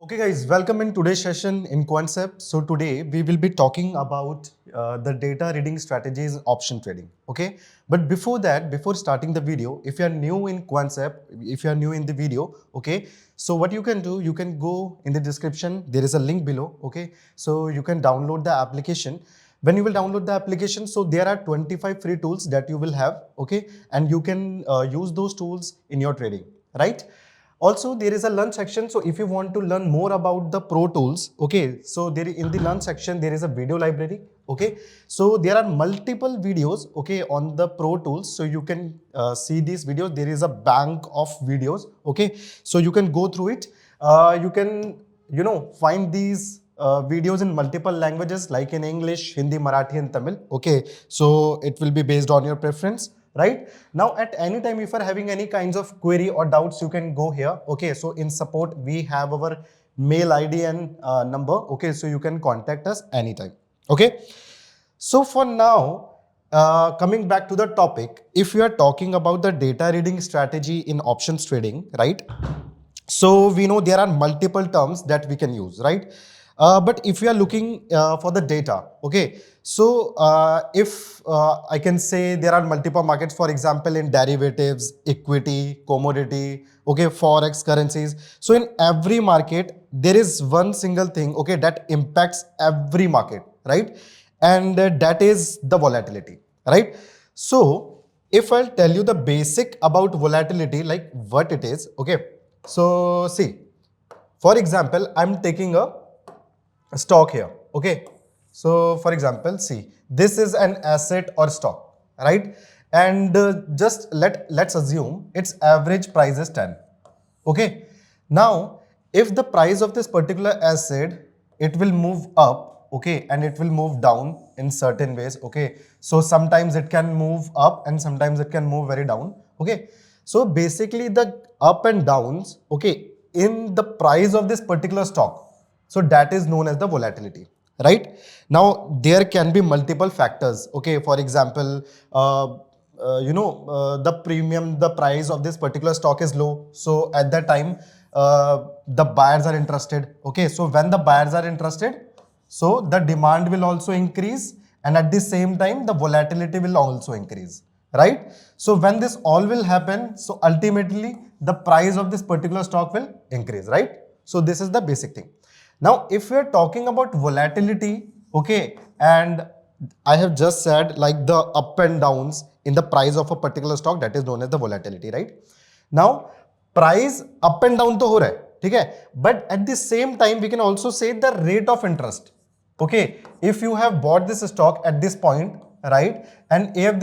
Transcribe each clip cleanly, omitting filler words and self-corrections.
Okay guys, welcome in today's session in Quantsapp. So today we will be talking about the data reading strategies in option trading. Okay, but before that, before starting the video, if you are new in Quantsapp, if you are new in the video, okay, so what you can do, you can go in the description. There is a link below. Okay, so you can download the application. When you will download the application, so there are 25 free tools that you will have. Okay, and you can use those tools in your trading, right? Also, there is a learn section. So if you want to learn more about the pro tools, okay, so there in the learn section, there is a video library. Okay, so there are multiple videos, okay, on the pro tools. So you can see these videos. There is a bank of videos. Okay, so you can go through it. You can, find these videos in multiple languages like in English, Hindi, Marathi and Tamil. Okay, so it will be based on your preference. Right now, at any time, if you are having any kinds of query or doubts, you can go here. Okay, so in support, we have our mail ID and number. Okay, so you can contact us anytime. Okay, so for now, coming back to the topic, if you are talking about the data reading strategy in options trading, right? So we know there are multiple terms that we can use, right? But if we are looking for the data, okay, so if I can say there are multiple markets, for example, in derivatives, equity, commodity, okay, forex, currencies. So in every market, there is one single thing, okay, that impacts every market, right? And that is the volatility, right? So if I'll tell you the basic about volatility, like what it is, okay. So see, for example, I'm taking a stock here. Okay, so for example, see, this is an asset or stock, right? And just let's assume its average price is 10. Okay, now if the price of this particular asset, it will move up, okay, and it will move down in certain ways. Okay, so sometimes it can move up and sometimes it can move very down. Okay, so basically the up and downs, okay, in the price of this particular stock, so that is known as the volatility, right? Now, there can be multiple factors. Okay, for example, the premium, the price of this particular stock is low. So at that time, the buyers are interested. Okay, so when the buyers are interested, so the demand will also increase, and at the same time, the volatility will also increase, right? So when this all will happen, so ultimately the price of this particular stock will increase, right? So this is the basic thing. Now, if we are talking about volatility, okay, and I have just said like the up and downs in the price of a particular stock, that is known as the volatility, right? Now, price up and down to ho raha hai, theek hai? But at the same time, we can also say the rate of interest. Okay, if you have bought this stock at this point, right, and if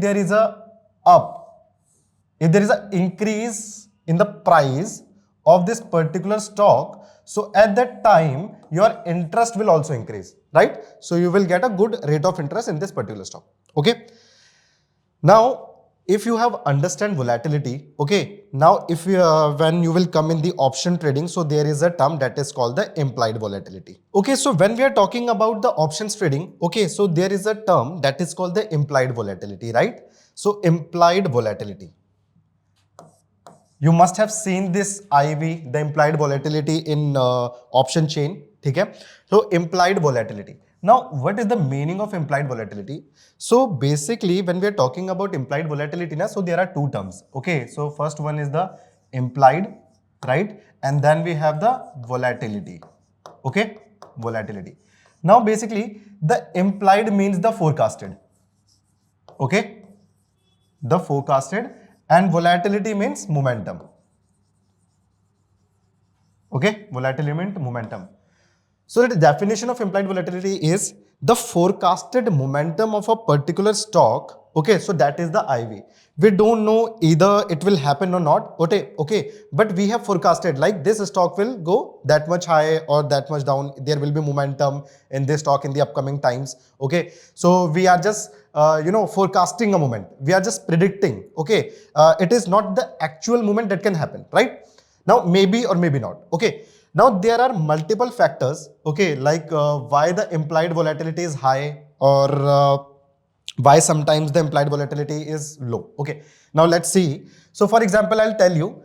there is a up, if there is an increase in the price of this particular stock, so at that time, your interest will also increase, right? So you will get a good rate of interest in this particular stock. Okay. Now, if you have understand volatility, okay. Now, if you when you will come in the option trading, so there is a term that is called the implied volatility. Okay, so when we are talking about the options trading, okay, so there is a term that is called the implied volatility, right? So implied volatility. You must have seen this IV, the implied volatility in option chain. Okay? So implied volatility. Now, what is the meaning of implied volatility? So basically, when we are talking about implied volatility, so there are two terms. Okay, so first one is the implied, right? And then we have the volatility. Okay, volatility. Now, basically, the implied means the forecasted. Okay, the forecasted, and volatility means momentum. Okay, volatility means momentum. So the definition of implied volatility is the forecasted momentum of a particular stock. Okay, so that is the IV. We don't know either it will happen or not. Okay, but we have forecasted like this stock will go that much high or that much down. There will be momentum in this stock in the upcoming times. Okay, so we are just forecasting a moment. We are just predicting. Okay, it is not the actual moment that can happen, right? Now maybe or maybe not. Okay. Now there are multiple factors, okay, like why the implied volatility is high or why sometimes the implied volatility is low. Okay, now let's see. So for example, I'll tell you,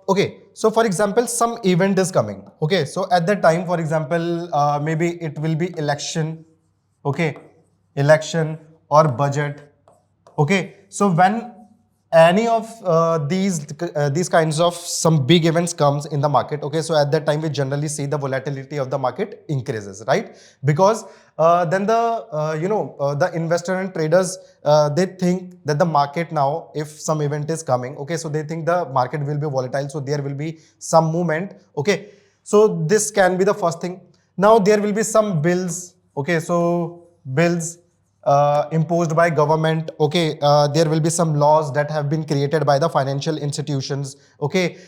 okay, so for example, some event is coming. Okay, so at that time, for example, maybe it will be election. Okay, election or budget. Okay, so when any of these kinds of some big events comes in the market, okay, so at that time we generally see the volatility of the market increases, right? Because then the investor and traders, they think that the market now, if some event is coming, okay, so they think the market will be volatile, so there will be some movement. Okay, so this can be the first thing. Now there will be some bills. Okay, so bills imposed by government. Okay, there will be some laws that have been created by the financial institutions. Okay,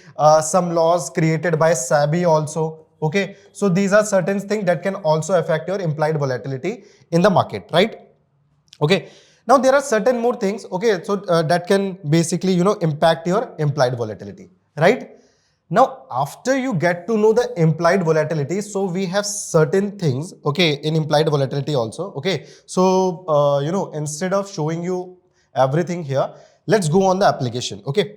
some laws created by SEBI also. Okay, so these are certain things that can also affect your implied volatility in the market, right? Okay, now there are certain more things. Okay, so that can basically impact your implied volatility, right? Now, after you get to know the implied volatility, so we have certain things, okay, in implied volatility also. Okay, so instead of showing you everything here, let's go on the application. Okay,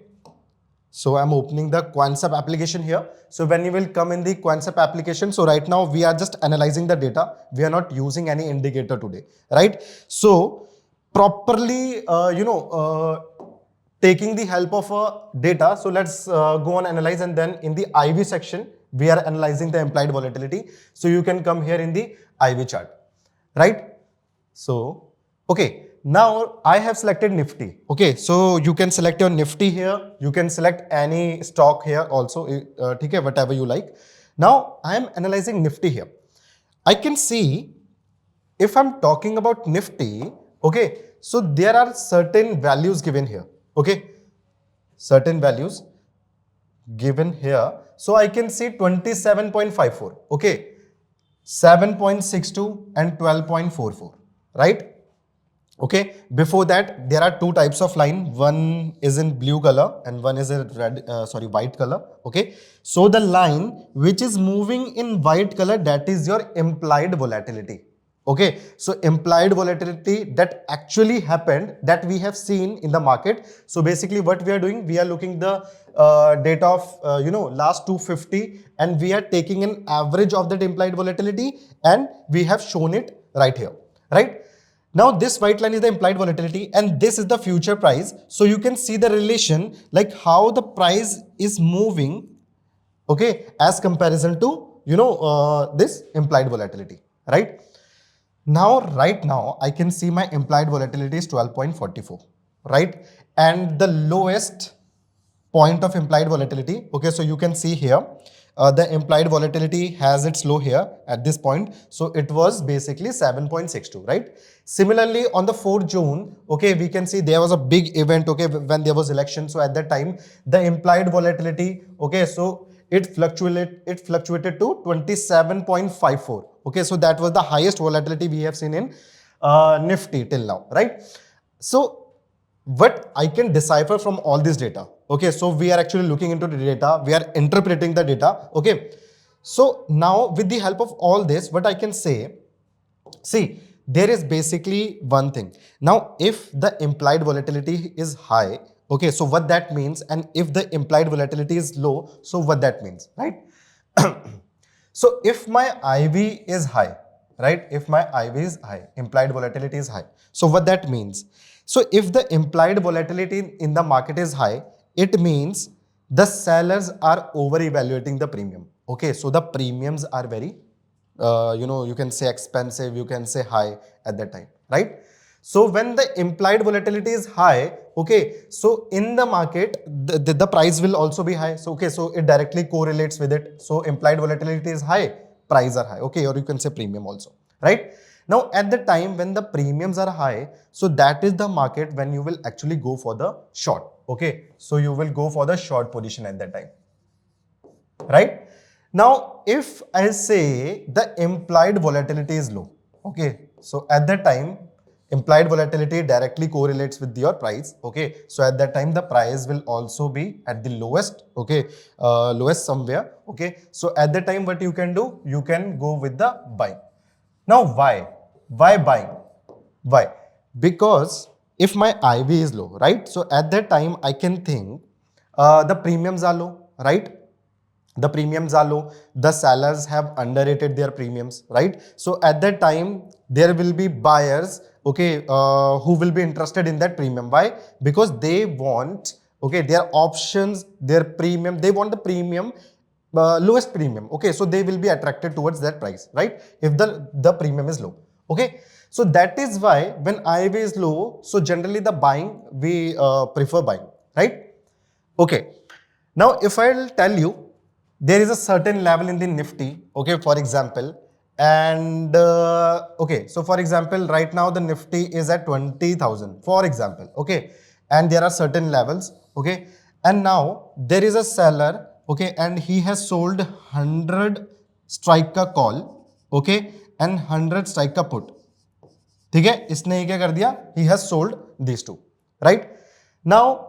so I'm opening the Quantsapp application here. So when you will come in the Quantsapp application, so right now we are just analyzing the data. We are not using any indicator today, right? So properly, taking the help of data. So let's go on analyze, and then in the IV section, we are analyzing the implied volatility. So you can come here in the IV chart, right? So, okay. Now I have selected Nifty. Okay, so you can select your Nifty here. You can select any stock here also. Okay, whatever you like. Now I am analyzing Nifty here. I can see if I'm talking about Nifty. Okay, so there are certain values given here. Okay, certain values given here. So I can see 27.54. Okay, 7.62 and 12.44. Right? Okay, before that there are two types of line. One is in blue color and one is in white color. Okay, so the line which is moving in white color, that is your implied volatility. Okay, so implied volatility that actually happened, that we have seen in the market. So basically what we are doing, we are looking the data of last 250, and we are taking an average of that implied volatility, and we have shown it right here, right? Now this white line is the implied volatility, and this is the future price. So you can see the relation, like how the price is moving, okay, as comparison to this implied volatility, right? Now right now I can see my implied volatility is 12.44, right? And the lowest point of implied volatility, okay, so you can see here, the implied volatility has its low here at this point. So it was basically 7.62, right? Similarly, on the 4th June, okay, we can see there was a big event, okay, when there was election. So at that time, the implied volatility, okay, so it fluctuated to 27.54. Okay, so that was the highest volatility we have seen in Nifty till now, right? So what I can decipher from all this data, okay, so we are actually looking into the data, we are interpreting the data. Okay, so now with the help of all this, what I can say, see, there is basically one thing. Now if the implied volatility is high, okay, so what that means, and if the implied volatility is low, so what that means, right? So if my IV is high, right, if my IV is high, implied volatility is high, so what that means? So if the implied volatility in the market is high, it means the sellers are over evaluating the premium. Okay, so the premiums are very, you can say expensive, you can say high at that time, right? So when the implied volatility is high, okay, so in the market, the price will also be high. So, okay, so it directly correlates with it. So implied volatility is high, price are high, okay, or you can say premium also, right? Now, at the time when the premiums are high, so that is the market when you will actually go for the short. Okay, so you will go for the short position at that time, right? Now, if I say the implied volatility is low, okay, so at that time, implied volatility directly correlates with your price. Okay, so at that time the price will also be at the lowest, okay, lowest somewhere. Okay, so at that time what you can do, you can go with the buy. Now why buying? Why? Because if my IV is low, right, so at that time I can think the premiums are low, right? the premiums are low, the sellers have underrated their premiums, right? So at that time there will be buyers, okay, who will be interested in that premium. Why? Because they want, okay, their options, their premium, they want the premium, lowest premium, okay, so they will be attracted towards that price, right, if the premium is low. Okay, so that is why when IV is low, so generally the buying, we prefer buying, right? Okay, now if I'll tell you, there is a certain level in the Nifty, okay, for example, and okay, so for example, right now the Nifty is at 20,000, for example, okay, and there are certain levels, okay, and now there is a seller, okay, and he has sold 100 strike का call, okay, and 100 strike का put. ठीक है, इसने क्या कर दिया, he has sold these two, right? Now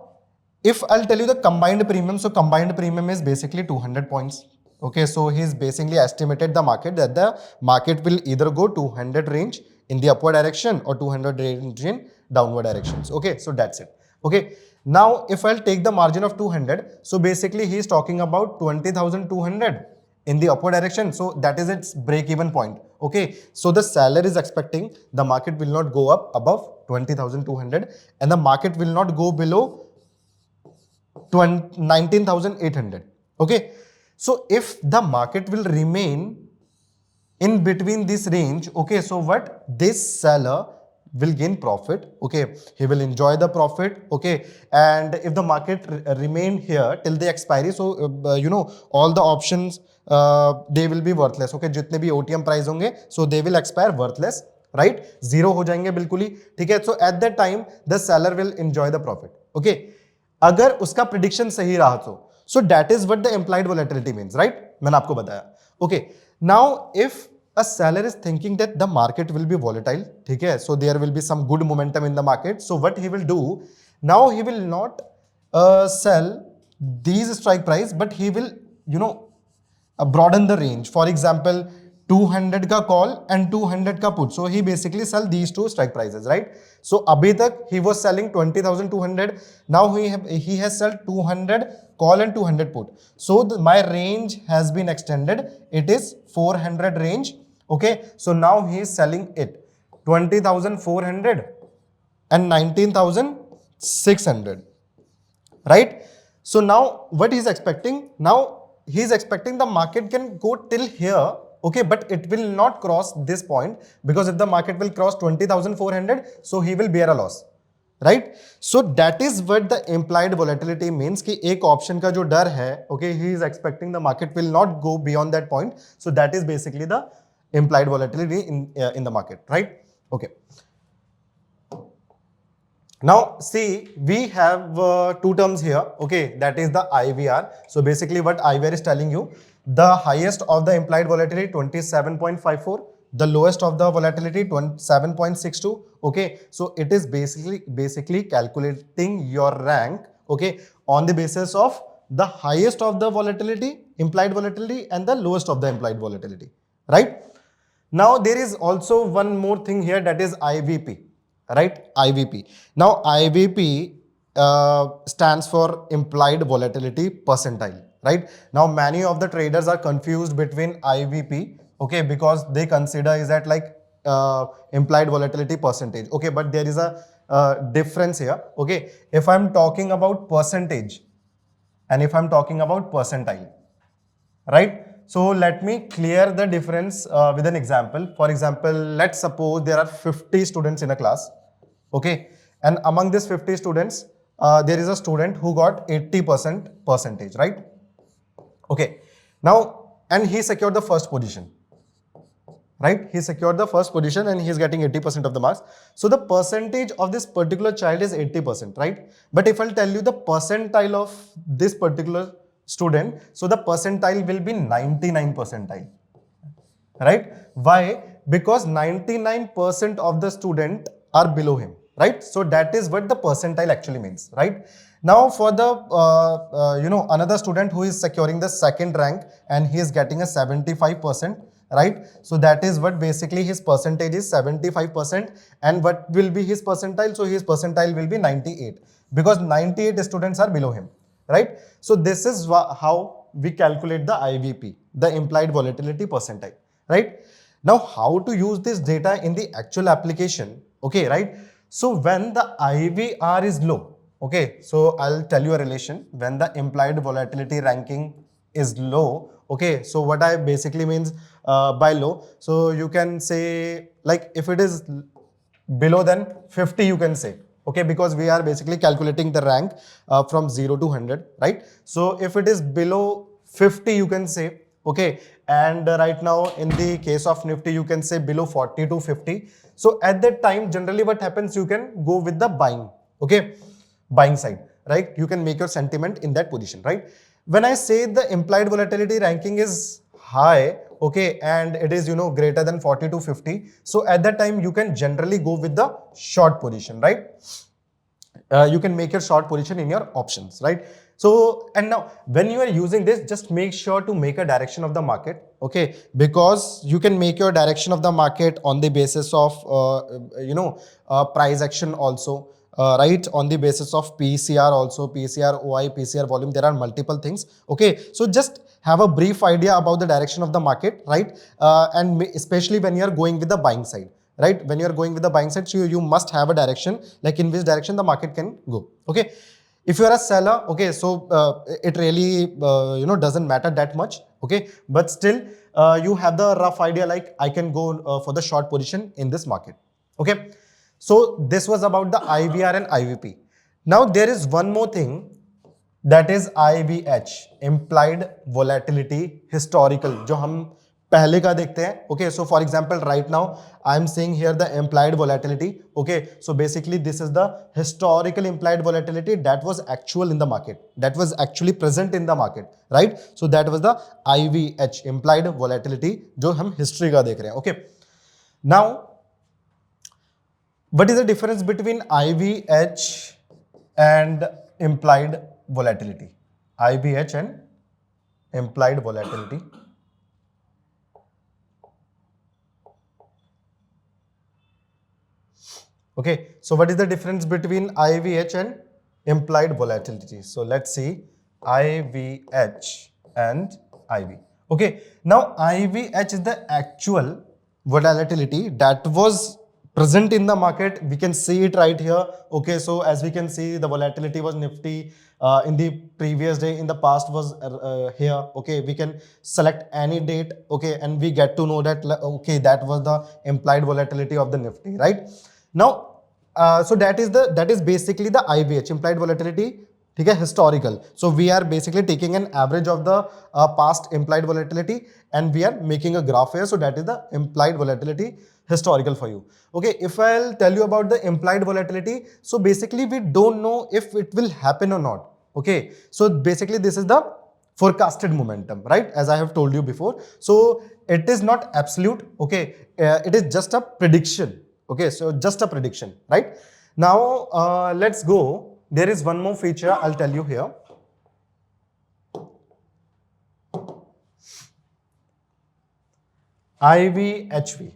if I'll tell you the combined premium, so combined premium is basically 200 points. Okay, so he's basically estimated the market that the market will either go 200 range in the upward direction or 200 range in downward directions. Okay, so that's it. Okay, now if I'll take the margin of 200, so basically he's talking about 20,200 in the upward direction, so that is its break even point. Okay, so the seller is expecting the market will not go up above 20,200 and the market will not go below 19,800. Okay, so if the market will remain in between this range, okay, so what, this seller will gain profit, okay, he will enjoy the profit, okay, and if the market remain here till the expiry, so you know, all the options they will be worthless, okay, जितने भी OTM price होंगे, so they will expire worthless, right, zero हो जाएंगे बिल्कुल ही, ठीक है, so at that time the seller will enjoy the profit. Okay, अगर उसका प्रिडिक्शन सही रहा तो, so that is what the implied volatility means, right, मैंने आपको बताया. Okay, now if a seller is thinking that the market will be volatile, ठीक है, so there will be some good momentum in the market, so what he will do, now he will not sell these strike price, but he will, you know, broaden the range. For example, 200 का call and 200 का put, so he basically sell these two strike prices, right? So अभी तक he was selling 20,200, now he has sold 200 call and 200 put, so my range has been extended, it is 400 range. Okay, so now he is selling it 20,400 and 19,600, right? So now what he is expecting, now he is expecting the market can go till here, okay, but it will not cross this point, because if the market will cross 20,400, so he will bear a loss, right? So that is what the implied volatility means, कि एक option का जो डर है, okay, he is expecting the market will not go beyond that point, so that is basically the implied volatility in the market, right? Okay. Now see, we have two terms here, okay, that is the IVR. So basically what IVR is telling you, the highest of the implied volatility 27.54, the lowest of the volatility 7.62, okay, so it is basically calculating your rank, okay, on the basis of the highest of the volatility, implied volatility, and the lowest of the implied volatility, right? Now there is also one more thing here, that is IVP, right? IVP. Now IVP stands for implied volatility percentile, right? Now many of the traders are confused between IVP, okay, because they consider is that like implied volatility percentage, okay, but there is a difference here, okay. If I'm talking about percentage and if I'm talking about percentile, right? So let me clear the difference with an example. For example, let's suppose there are 50 students in a class, okay, and among these 50 students, there is a student who got 80% percentage, right? Okay, now, and he secured the first position, right? He secured the first position and he is getting 80% of the marks. So the percentage of this particular child is 80%, right? But if I'll tell you the percentile of this particular student, so the percentile will be 99 percentile, right? Why? Because 99% of the student are below him, right? So that is what the percentile actually means, right? Now for the you know, another student who is securing the second rank and he is getting a 75%, right? So that is what basically his percentage is 75%, and what will be his percentile? So his percentile will be 98, because 98 students are below him, right? So this is how we calculate the IVP, the implied volatility percentile, right? Now, how to use this data in the actual application? Okay, right? So when the IVR is low, okay, so I'll tell you a relation. When the implied volatility ranking is low, okay, so what I basically means by low, so you can say, like, if it is below than 50, you can say, okay, because we are basically calculating the rank from 0 to 100, right? So if it is below 50, you can say, okay, and right now in the case of Nifty, you can say below 40 to 50. So at that time, generally what happens, you can go with the buying, okay, buying side, right? You can make your sentiment in that position, right? When I say the implied volatility ranking is high, okay, and it is, greater than 40 to 50, so at that time you can generally go with the short position, right? You can make your short position in your options, right? So, and now when you are using this, just make sure to make a direction of the market, okay, because you can make your direction of the market on the basis of price action also, right, on the basis of PCR also, PCR OI, PCR volume. There are multiple things, okay? So just have a brief idea about the direction of the market, right? And especially when you are going with the buying side, right? When you are going with the buying side, so you must have a direction, like in which direction the market can go, okay? If you are a seller, okay, so it really doesn't matter that much, okay, but still you have the rough idea, like I can go for the short position in this market, okay? So this was about the IVR and IVP. Now there is one more thing, that is IVH, implied volatility historical, जो हम पहले का देखते हैं, okay? So for example, right now I am seeing here the implied volatility, okay? So basically this is the historical implied volatility that was actual in the market, that was actually present in the market, right? So that was the IVH, implied volatility, जो हम history का देख रहे हैं, okay? Now what is the difference between IVH and implied volatility? IVH and implied volatility. Okay, so what is the difference between IVH and implied volatility? So let's see IVH and IV. Okay, now IVH is the actual volatility that was present in the market. We can see it right here. Okay, so as we can see, the volatility was Nifty in the previous day, in the past was here. Okay, we can select any date, okay, and we get to know that, okay, that was the implied volatility of the Nifty, right? Now, so that is basically the IVH, implied volatility, okay, historical. So we are basically taking an average of the past implied volatility and we are making a graph here. So that is the implied volatility historical for you. Okay, if I'll tell you about the implied volatility, so basically we don't know if it will happen or not. Okay, so basically this is the forecasted momentum, right? As I have told you before. So it is not absolute, okay, it is just a prediction. Okay, so just a prediction, right? Now, let's go. There is one more feature I'll tell you here. IVHV.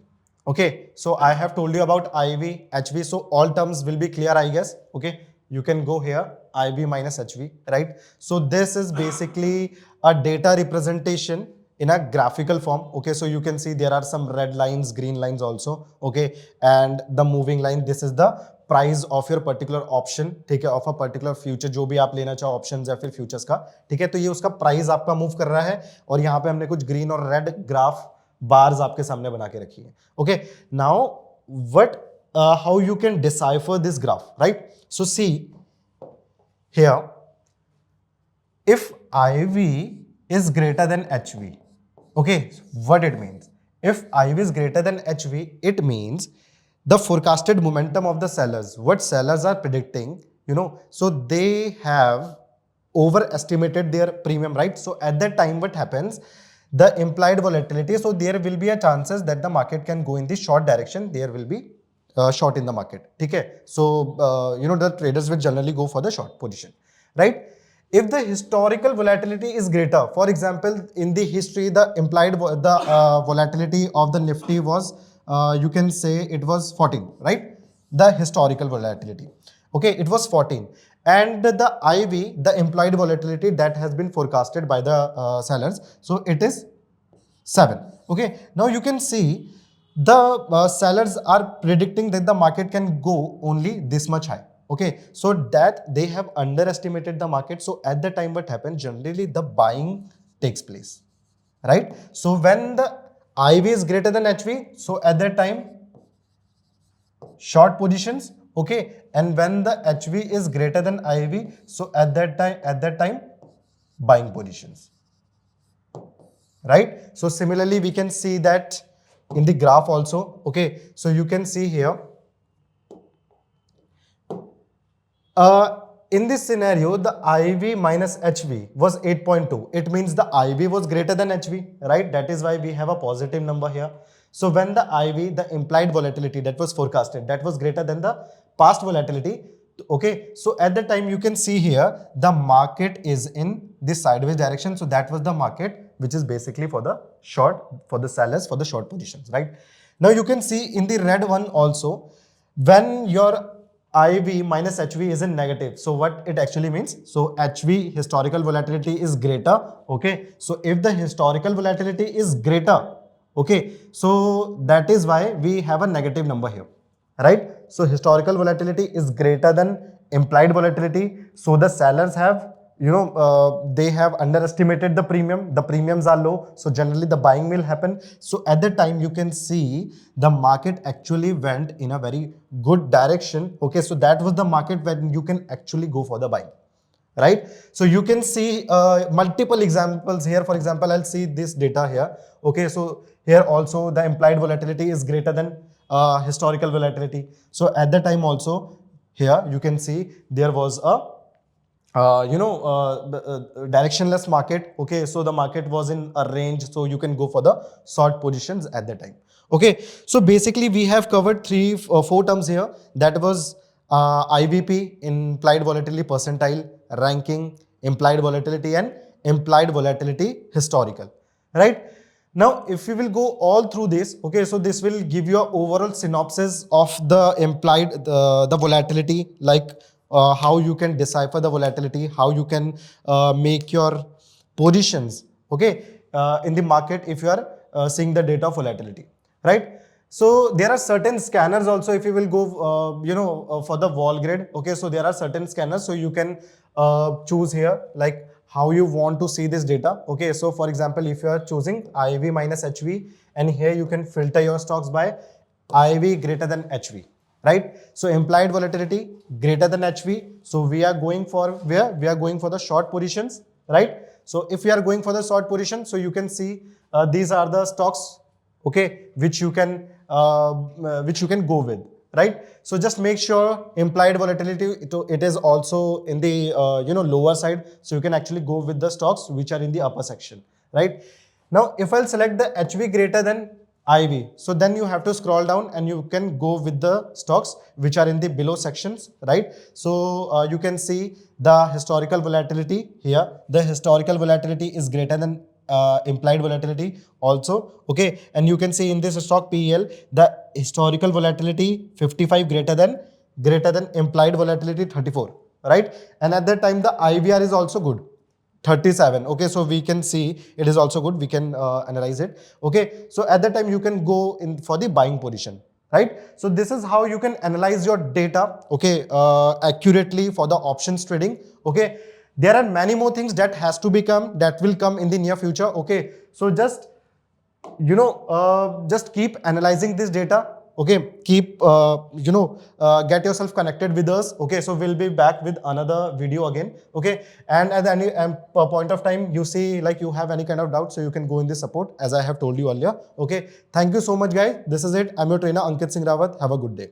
Okay, so I have told you about IVHV. So all terms will be clear, I guess. Okay, you can go here, IV minus HV, right? So this is basically a data representation in a graphical form. Okay, so you can see there are some red lines, green lines also, okay, and the moving line, this is the price of your particular option, ठीक है, of a particular future, जो भी आप लेना चाहो options या फिर futures का, ठीक है, तो ये उसका प्राइस आपका मूव कर रहा है और यहाँ पे हमने कुछ ग्रीन और रेड ग्राफ बार्स आपके सामने बना के रखी है. Okay, now what how you can decipher this graph, right? So see here, if IV is greater than HV, okay, what it means? If IV is greater than HV, it means the forecasted momentum of the sellers, what sellers are predicting, so they have overestimated their premium, right? So at that time, what happens? The implied volatility, so there will be a chances that the market can go in the short direction. There will be short in the market. Okay, so the traders will generally go for the short position, right? If the historical volatility is greater, for example, in the history, the implied volatility of the Nifty was, you can say it was 14, right? The historical volatility. Okay, it was 14. and the IV, the implied volatility that has been forecasted by the sellers, so it is 7. Okay, now you can see the sellers are predicting that the market can go only this much high. Okay, so that they have underestimated the market. So at the time what happens, generally the buying takes place, right? So when the IV is greater than HV, so at that time short positions. Okay, and when the HV is greater than IV, so at that time buying positions, right? So similarly we can see that in the graph also. Okay, so you can see here in this scenario the IV minus HV was 8.2. It means the IV was greater than HV, right? That is why we have a positive number here. So when the IV, the implied volatility that was forecasted, that was greater than the past volatility. Okay, so at the time you can see here the market is in this sideways direction. So that was the market which is basically for the short, for the sellers, for the short positions, right? Now you can see in the red one also, when your IV minus HV is in negative. So what it actually means? So HV, historical volatility, is greater. Okay, so if the historical volatility is greater, okay, so that is why we have a negative number here, right? So historical volatility is greater than implied volatility. So the sellers have, they have underestimated the premium. The premiums are low, so generally the buying will happen. So at the time you can see the market actually went in a very good direction. Okay, so that was the market when you can actually go for the buying, right? So you can see multiple examples here. For example, I'll see this data here. Okay, so here also the implied volatility is greater than historical volatility. So at the time also here you can see there was a directionless market. Okay, so the market was in a range, so you can go for the short positions at the time. Okay, so basically we have covered four terms here. That was IVP, implied volatility percentile, ranking, implied volatility, and implied volatility historical, right? Now, if we will go all through this, okay, so this will give you an overall synopsis of the implied, the volatility, like how you can decipher the volatility, how you can make your positions, okay, in the market if you are seeing the data of volatility, right? So there are certain scanners also. If you will go, for the wall grid, okay, so there are certain scanners, so you can choose here like how you want to see this data. Okay, so for example, if you are choosing IV minus HV, and here you can filter your stocks by IV greater than HV, right? So implied volatility greater than HV. So we are going for where? We are going for the short positions, right? So if we are going for the short position, so you can see these are the stocks, okay, which you can go with, right? So just make sure implied volatility, it is also in the lower side, so you can actually go with the stocks which are in the upper section, right? Now if I'll select the HV greater than IV, so then you have to scroll down and you can go with the stocks which are in the below sections, right? So you can see the historical volatility here. The historical volatility is greater than implied volatility also. Okay, and you can see in this stock PEL the historical volatility 55 greater than implied volatility 34, right? And at that time the IVR is also good, 37. Okay, so we can see it is also good. We can analyze it. Okay, so at that time you can go in for the buying position, right? So this is how you can analyze your data, okay, accurately for the options trading. Okay, there are many more things that will come in the near future. Okay, so just just keep analyzing this data. Okay, keep get yourself connected with us. Okay, so we'll be back with another video again. Okay, and at any point of time you see like you have any kind of doubt, so you can go in the support as I have told you earlier. Okay, thank you so much guys. This is it. I'm your trainer Ankit Singh Rawat. Have a good day.